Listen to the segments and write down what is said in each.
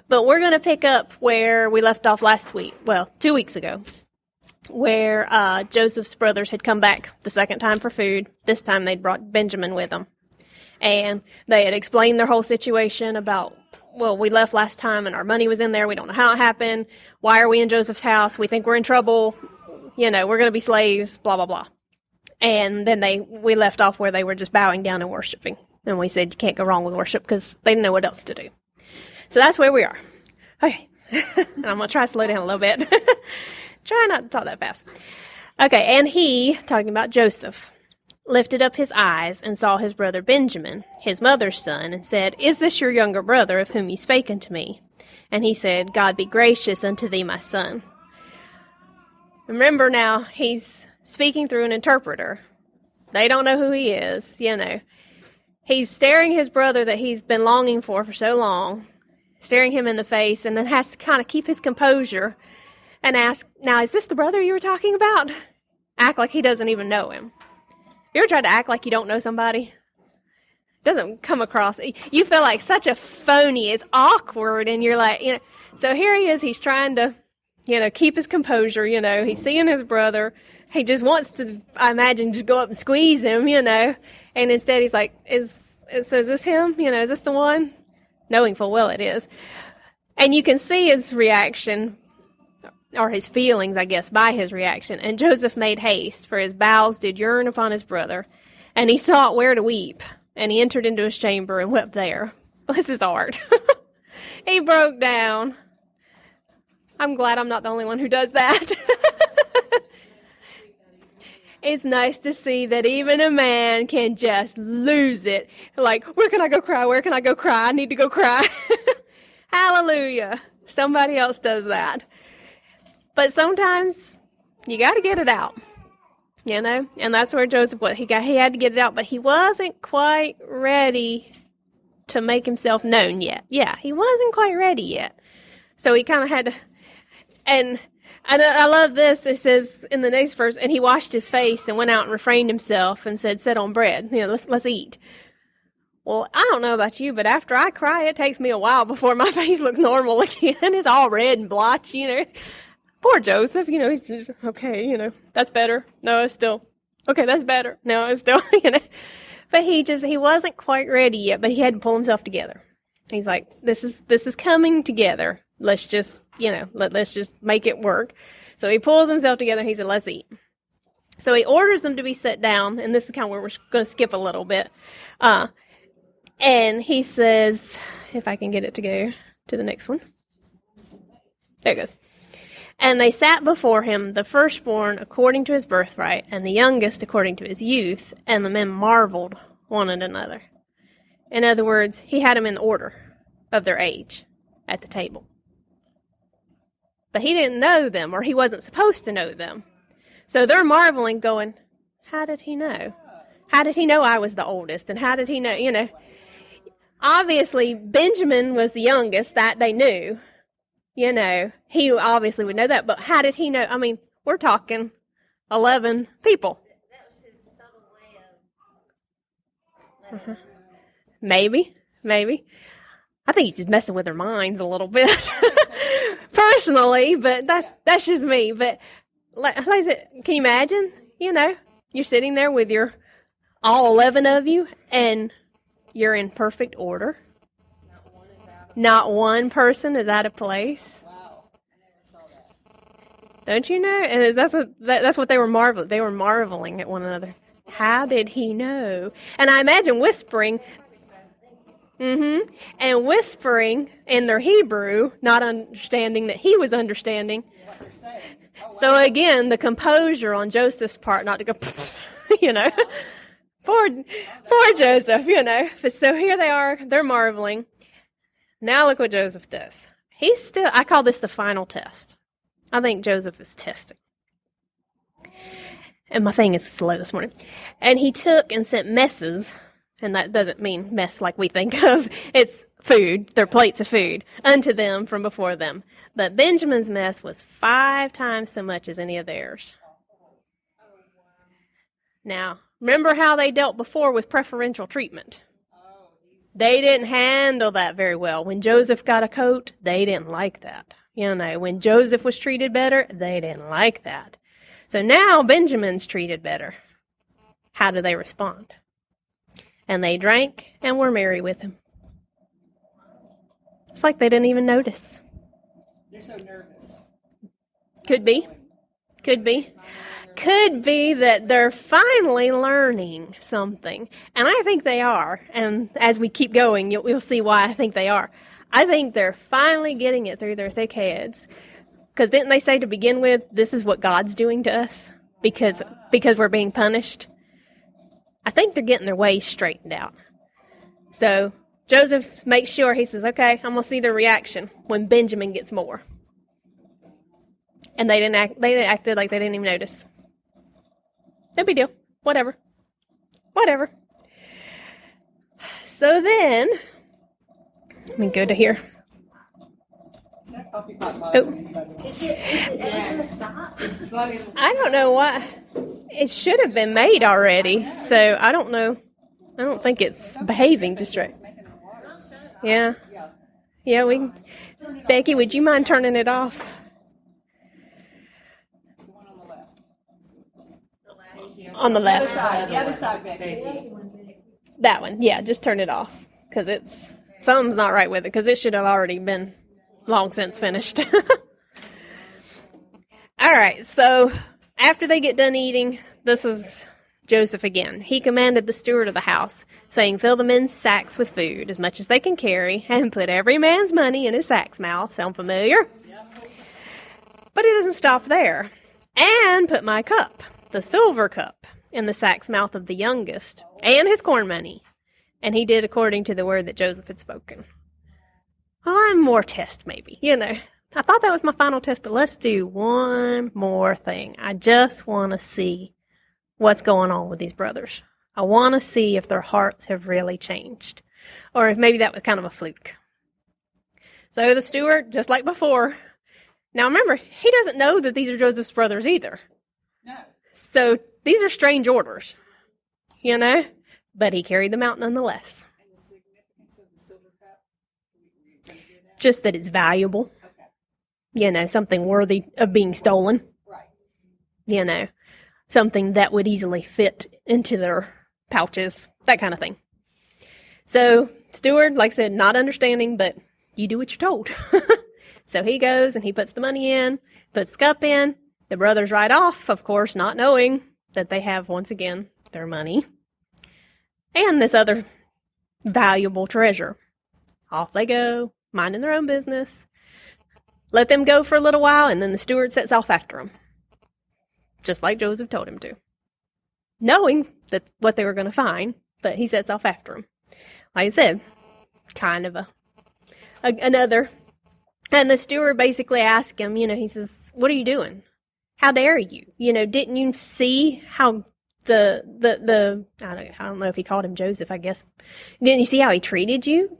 But we're going to pick up where we left off last week. Well, 2 weeks ago. Where Joseph's brothers had come back the second time for food. This time they'd brought Benjamin with them. And they had explained their whole situation about, well, we left last time and our money was in there. We don't know how it happened. Why are we in Joseph's house? We think we're in trouble. We're going to be slaves, blah, blah, blah. And then we left off where they were just bowing down and worshiping. And we said you can't go wrong with worship because they didn't know what else to do. So that's where we are. Okay. And I'm going to try to slow down a little bit. Try not to talk that fast. Okay, and he, talking about Joseph, lifted up his eyes and saw his brother Benjamin, his mother's son, and said, "Is this your younger brother of whom ye spake unto me?" And he said, "God be gracious unto thee, my son." Remember now, he's speaking through an interpreter. They don't know who he is, He's staring his brother that he's been longing for so long, staring him in the face, and then has to kind of keep his composure and ask, "Now, is this the brother you were talking about?" Act like he doesn't even know him. You ever tried to act like you don't know somebody? Doesn't come across. You feel like such a phony. It's awkward, and you're like, So here he is. He's trying to, keep his composure. He's seeing his brother. He just wants to, I imagine, just go up and squeeze him. And instead he's like, "Is this him? Is this the one?" Knowing full well it is. And you can see his reaction, or his feelings, I guess, by his reaction. "And Joseph made haste, for his bowels did yearn upon his brother. And he sought where to weep. And he entered into his chamber and wept there." Bless his heart. He broke down. I'm glad I'm not the only one who does that. It's nice to see that even a man can just lose it. Like, where can I go cry? Where can I go cry? I need to go cry. Hallelujah. Somebody else does that. But sometimes you got to get it out, and that's where Joseph was. He had to get it out, but he wasn't quite ready to make himself known yet. Yeah, he wasn't quite ready yet. So he kind of had to, and I love this. It says in the next verse, "And he washed his face and went out and refrained himself and said, 'Set on bread, let's eat.'" Well, I don't know about you, but after I cry, it takes me a while before my face looks normal again. It's all red and blotchy, Poor Joseph, he's just, okay, that's better. No, it's still, okay, that's better. No, it's still, But he wasn't quite ready yet, but he had to pull himself together. He's like, this is coming together. Let's just, let's just make it work. So he pulls himself together and he said, "Let's eat." So he orders them to be set down, and this is kind of where we're going to skip a little bit. And he says, if I can get it to go to the next one. There it goes. "And they sat before him, the firstborn according to his birthright, and the youngest according to his youth, and the men marveled one at another." In other words, he had them in order of their age at the table. But he didn't know them, or he wasn't supposed to know them. So they're marveling, going, "How did he know? How did he know I was the oldest? And how did he know, Obviously, Benjamin was the youngest, that they knew. He obviously would know that, but how did he know? I mean, we're talking 11 people. That was his subtle way of Maybe. I think he's just messing with their minds a little bit, personally, but that's just me. But can you imagine, you're sitting there with all 11 of you, and you're in perfect order. Not one person is out of place. Wow, I never saw that. Don't you know? And that's what they were marveling. They were marveling at one another. How did he know? And I imagine whispering. And whispering in their Hebrew, not understanding that he was understanding. What they're saying. So again, the composure on Joseph's part, not to go, Poor Joseph, So here they are. They're marveling. Now look what Joseph does. I call this the final test. I think Joseph is testing. And my thing is slow this morning. "And he took and sent messes," and that doesn't mean mess like we think of. It's food, their plates of food, "unto them from before them. But Benjamin's mess was 5 times so much as any of theirs." Now, remember how they dealt before with preferential treatment. They didn't handle that very well. When Joseph got a coat, they didn't like that. When Joseph was treated better, they didn't like that. So now Benjamin's treated better. How do they respond? And they drank and were merry with him. It's like they didn't even notice. They're so nervous. Could be. Could be. Could be that they're finally learning something. And I think they are. And as we keep going, you'll see why I think they are. I think they're finally getting it through their thick heads. Because didn't they say to begin with, this is what God's doing to us? Because we're being punished? I think they're getting their ways straightened out. So Joseph makes sure, he says, okay, I'm going to see their reaction when Benjamin gets more. And they acted like they didn't even notice. No big deal. Whatever. So then, let me go to here. Is it ever going to stop? I don't know why. It should have been made already, so I don't know. I don't think it's behaving just right. Yeah. Yeah, Becky, would you mind turning it off? On the left. The other side, Becky. That one. Yeah, just turn it off. Because something's not right with it. Because it should have already been long since finished. All right, so after they get done eating, this is Joseph again. He commanded the steward of the house, saying, fill the men's sacks with food, as much as they can carry, and put every man's money in his sack's mouth. Sound familiar? But it doesn't stop there. And put my cup, the silver cup, in the sack's mouth of the youngest, and his corn money. And he did according to the word that Joseph had spoken. One more test, maybe. I thought that was my final test, but let's do one more thing. I just want to see what's going on with these brothers. I want to see if their hearts have really changed, or if maybe that was kind of a fluke. So the steward, just like before. Now remember, he doesn't know that these are Joseph's brothers either. No. So these are strange orders, but he carried them out nonetheless. And the significance of the silver cup? Just that it's valuable. Okay. Something worthy of being stolen. Right. Something that would easily fit into their pouches, that kind of thing. So, steward, like I said, not understanding, but you do what you're told. So he goes and he puts the money in, puts the cup in. The brothers ride off, of course, not knowing that they have, once again, their money and this other valuable treasure. Off they go, minding their own business. Let them go for a little while, and then the steward sets off after them. Just like Joseph told him to. Knowing that what they were going to find, but he sets off after them. Like I said, kind of another. And the steward basically asked him, he says, what are you doing? How dare you? Didn't you see how I don't know if he called him Joseph, I guess. Didn't you see how he treated you,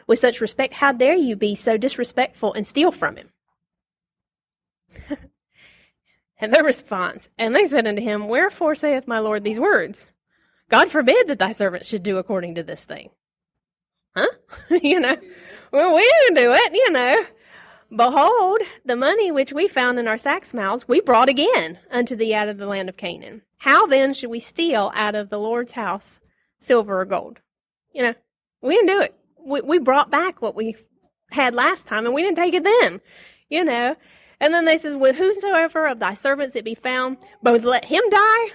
with such respect? How dare you be so disrespectful and steal from him? And their response, and they said unto him, wherefore saith my Lord these words? God forbid that thy servant should do according to this thing. Huh? Well, we didn't do it, Behold, the money which we found in our sacks' mouths, we brought again unto thee out of the land of Canaan. How then should we steal out of the Lord's house silver or gold? We didn't do it. We brought back what we had last time, and we didn't take it then, And then they says, with whosoever of thy servants it be found, both let him die,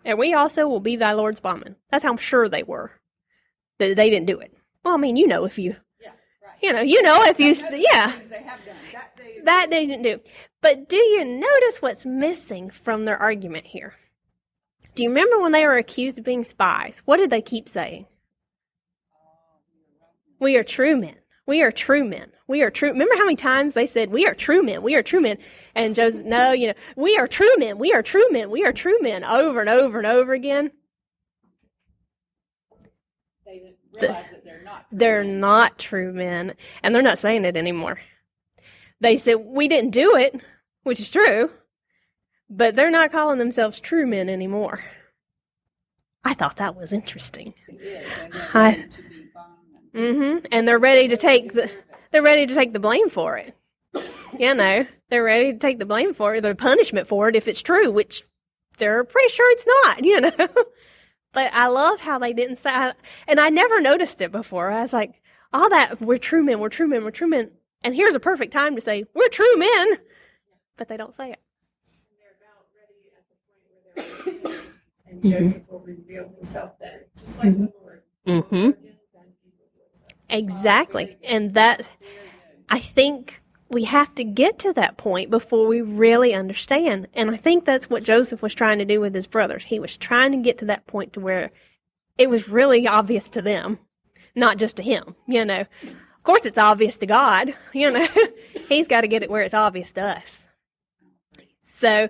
and we also will be thy Lord's bondmen. That's how sure they were that they didn't do it. Well, if you... if you, that they didn't do. But do you notice what's missing from their argument here? Do you remember when they were accused of being spies? What did they keep saying? We are true men. We are true men. We are true. Remember how many times they said, we are true men. We are true men. And Joseph, no, we are true men. We are true men. We are true men over and over and over again. They realize that they're not true men, and they're not saying it anymore. They said, we didn't do it, which is true, but they're not calling themselves true men anymore. I thought that was interesting. It is, and to be bondmen. And they're ready to take the blame for it. They're ready to take the blame for it, the punishment for it if it's true, which they're pretty sure it's not, But I love how they didn't say, and I never noticed it before. I was like, all that, we're true men, we're true men, we're true men. And here's a perfect time to say, we're true men. But they don't say it. And they're about ready at the point where they're ready. And Joseph will reveal himself then, just like the Lord. Exactly. And that, I think we have to get to that point before we really understand. And I think that's what Joseph was trying to do with his brothers. He was trying to get to that point to where it was really obvious to them, not just to him, Of course it's obvious to God, He's got to get it where it's obvious to us. So,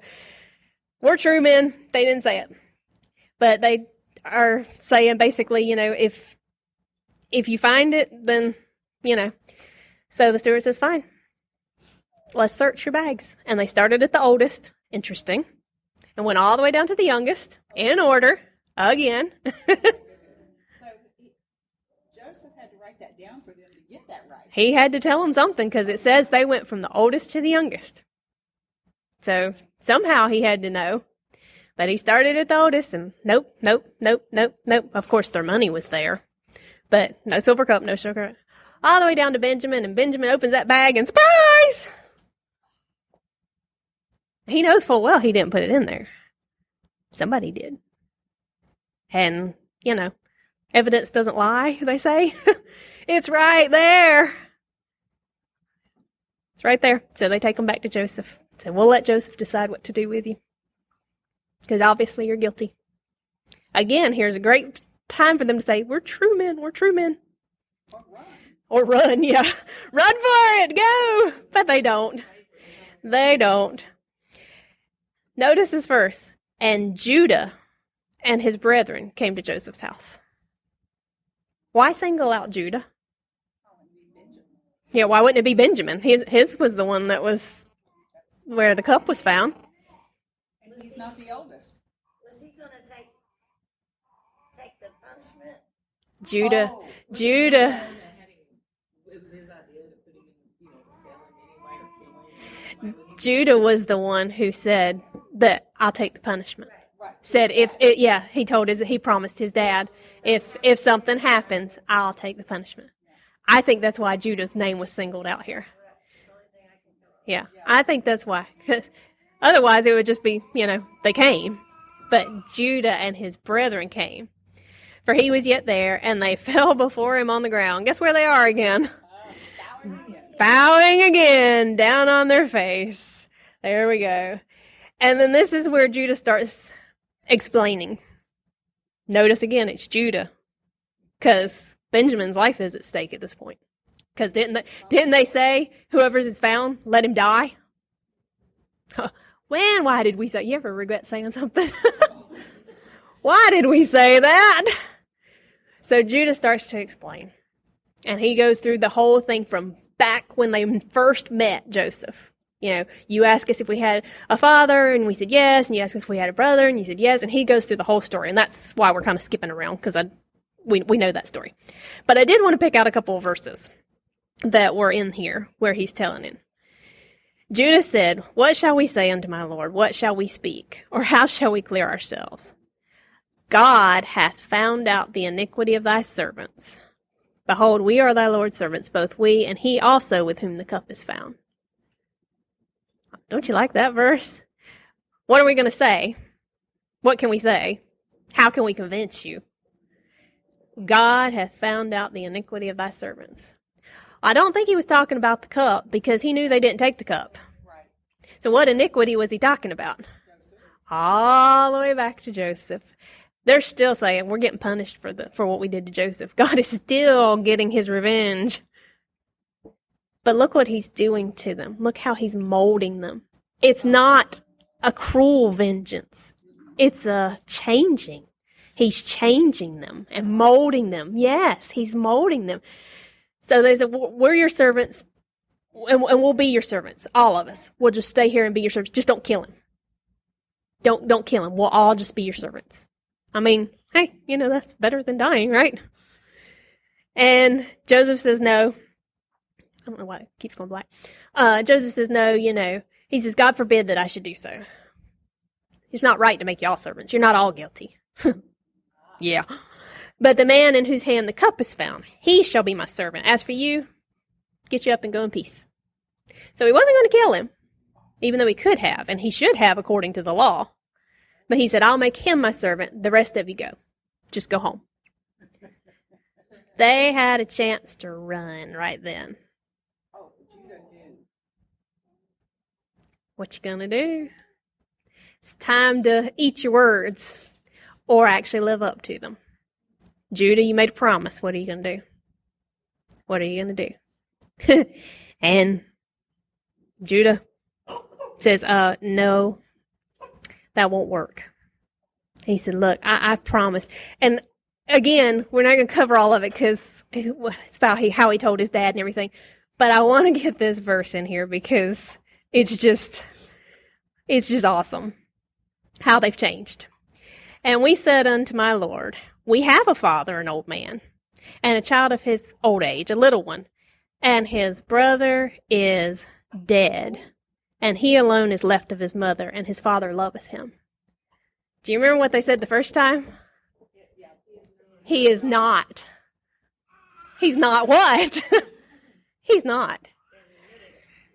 we're true men. They didn't say it. But they are saying basically, if you find it, then, So the steward says, fine. Let's search your bags. And they started at the oldest, interesting, and went all the way down to the youngest, in order, again. So Joseph had to write that down for them to get that right. He had to tell them something, because it says they went from the oldest to the youngest. So somehow he had to know. But he started at the oldest, and nope. Of course, their money was there. But no silver cup, no sugar. All the way down to Benjamin, and Benjamin opens that bag, and surprise! He knows full well he didn't put it in there. Somebody did. And, evidence doesn't lie, they say. It's right there. It's right there. So they take him back to Joseph. So we'll let Joseph decide what to do with you. Because obviously you're guilty. Again, here's a great time for them to say, we're true men, we're true men. Or run, yeah. Run for it, go! But they don't. They don't. Notice this verse. And Judah and his brethren came to Joseph's house. Why single out Judah? Yeah, why wouldn't it be Benjamin? His was the one that was where the cup was found. He's not the oldest. Was he going to take the punishment? Judah. It was his idea to put him in, to sell him anyway or kill him. Judah was the one who said that I'll take the punishment. Right. Said he promised his dad, if something happens, I'll take the punishment. I think that's why Judah's name was singled out here. Yeah, I think that's why. 'Cause otherwise it would just be, they came. But Judah and his brethren came. For he was yet there, and they fell before him on the ground. Guess where they are again? Bowing again, down on their face. There we go. And then this is where Judah starts explaining. Notice again, it's Judah. Because Benjamin's life is at stake at this point. Because didn't they say, whoever is found, let him die? Why did we say? You ever regret saying something? Why did we say that? So Judah starts to explain. And he goes through the whole thing from back when they first met Joseph. You ask us if we had a father, and we said yes, and you ask us if we had a brother, and you said yes, and he goes through the whole story, and that's why we're kind of skipping around, because we know that story. But I did want to pick out a couple of verses that were in here where he's telling it. Judah said, what shall we say unto my Lord? What shall we speak? Or how shall we clear ourselves? God hath found out the iniquity of thy servants. Behold, we are thy Lord's servants, both we and he also with whom the cup is found. Don't you like that verse? What are we going to say? What can we say? How can we convince you? God hath found out the iniquity of thy servants. I don't think he was talking about the cup, because he knew they didn't take the cup. Right. So what iniquity was he talking about? All the way back to Joseph. They're still saying we're getting punished for what we did to Joseph. God is still getting his revenge. But look what he's doing to them. Look how he's molding them. It's not a cruel vengeance. It's a changing. He's changing them and molding them. Yes, he's molding them. So they said, we're your servants, and we'll be your servants, all of us. We'll just stay here and be your servants. Just don't kill him. Don't kill him. We'll all just be your servants. I mean, hey, that's better than dying, right? And Joseph says no. I don't know why it keeps going black. Joseph says no, He says, God forbid that I should do so. It's not right to make you all servants. You're not all guilty. Yeah. But the man in whose hand the cup is found, he shall be my servant. As for you, get you up and go in peace. So he wasn't going to kill him, even though he could have, and he should have according to the law. But he said, I'll make him my servant. The rest of you go. Just go home. They had a chance to run right then. Oh, Judah knew. What you gonna do? It's time to eat your words or actually live up to them. Judah, you made a promise. What are you going to do? What are you going to do? And Judah says, no, that won't work. He said, look, I promise. And again, we're not going to cover all of it because it's about how he told his dad and everything. But I want to get this verse in here because it's just awesome how they've changed. And we said unto my Lord, we have a father, an old man, and a child of his old age, a little one, and his brother is dead, and he alone is left of his mother, and his father loveth him. Do you remember what they said the first time? He is not. He's not what? He's not.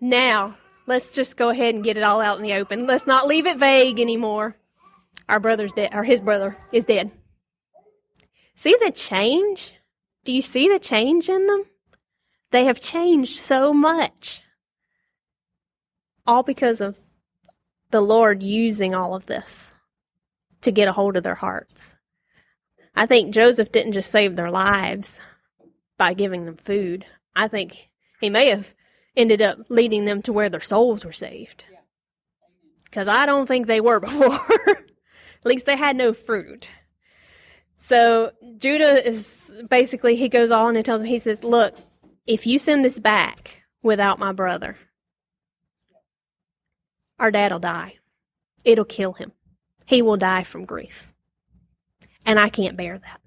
Now, let's just go ahead and get it all out in the open. Let's not leave it vague anymore. Our brother's dead, or his brother is dead. See the change? Do you see the change in them? They have changed so much. All because of the Lord using all of this to get a hold of their hearts. I think Joseph didn't just save their lives by giving them food. I think he may have ended up leading them to where their souls were saved. Because I don't think they were before. At least they had no fruit. So Judah is basically, he goes on and tells him, he says, look, if you send this back without my brother, our dad will die. It'll kill him. He will die from grief. And I can't bear that.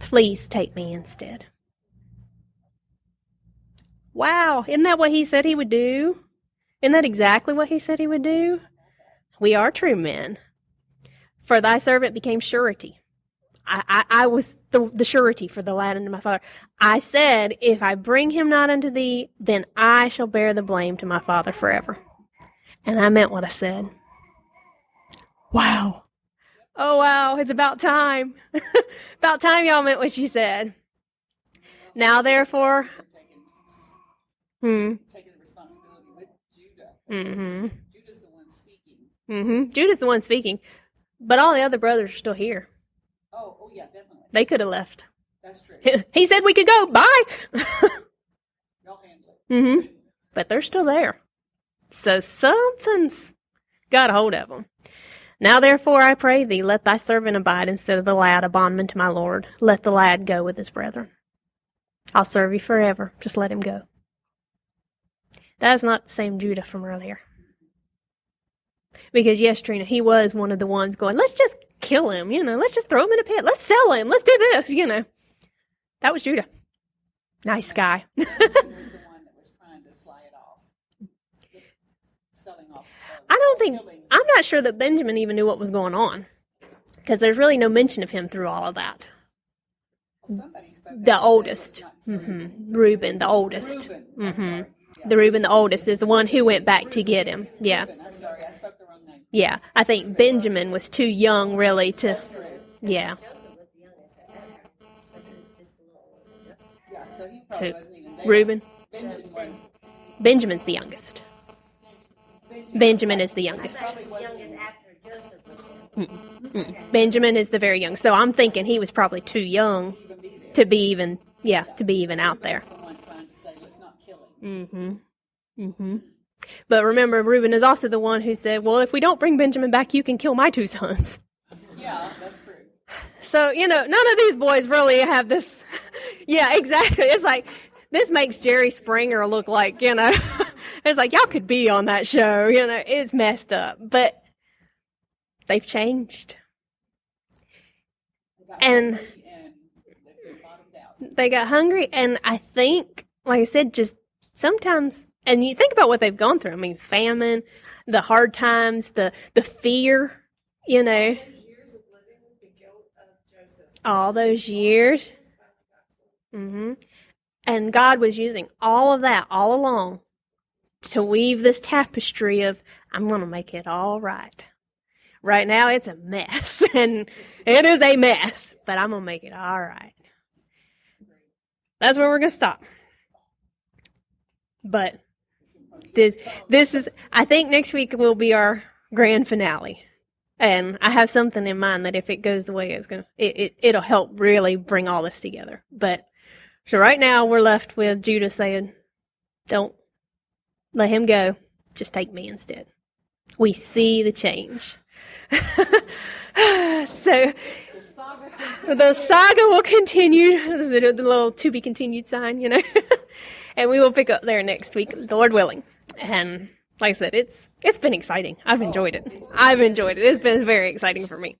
Please take me instead. Wow, isn't that what he said he would do? Isn't that exactly what he said he would do? We are true men. For thy servant became surety. I was the surety for the lad unto my father. I said, if I bring him not unto thee, then I shall bear the blame to my father forever. And I meant what I said. Wow. Oh, wow, it's about time. About time y'all meant what you said. Now, therefore... Taking the responsibility with Judah. Mm-hmm. Judah's the one speaking. Mm-hmm. Judah's the one speaking. But all the other brothers are still here. Oh, yeah, definitely. They could have left. That's true. He said we could go. Bye. Y'all handle it. Mm-hmm. But they're still there. So something's got a hold of them. Now, therefore, I pray thee, let thy servant abide instead of the lad, a bondman to my Lord. Let the lad go with his brethren. I'll serve you forever. Just let him go. That is not the same Judah from earlier. Because, yes, Trina, he was one of the ones going, let's just kill him, let's just throw him in a pit. Let's sell him. Let's do this, That was Judah. Nice guy. He was the one that was trying to slide it off. Selling off. I'm not sure that Benjamin even knew what was going on. Because there's really no mention of him through all of that. Somebody spoke The up oldest. and said it's not Reuben, the oldest. Reuben. I'm sorry. Yeah. The Reuben, the oldest, is the one who went back to get him. Yeah. Reuben, I'm sorry, I spoke the wrong name. Yeah. I think Benjamin was too young, really, to... Yeah. Yeah, so he probably Who? wasn't even there. Reuben? Benjamin's the youngest. Benjamin is the youngest. Benjamin is the very young. So I'm thinking he was probably too young to be even out there. someone trying to say, let's not kill him. But remember, Reuben is also the one who said, well, if we don't bring Benjamin back, you can kill my two sons. Yeah, that's true. So, none of these boys really have this. Yeah, exactly. It's like, this makes Jerry Springer look like, it's like, y'all could be on that show, it's messed up. But they've changed. They got And hungry and they bottomed out. They got hungry, and I think, like I said, just sometimes, and you think about what they've gone through. I mean, famine, the hard times, the fear, you know, Years of living with the guilt of Joseph. all those years. And God was using all of that all along to weave this tapestry of, I'm going to make it all right. Right now, it's a mess, and it is a mess, but I'm going to make it all right. That's where we're going to stop. But this is, I think next week will be our grand finale. And I have something in mind that if it goes the way it's going to, it'll help really bring all this together. But so right now we're left with Judah saying, don't let him go. Just take me instead. We see the change. So the saga will continue. This is the little to be continued sign, you know. And we will pick up there next week, Lord willing. And like I said, it's been exciting. I've enjoyed it. It's been very exciting for me.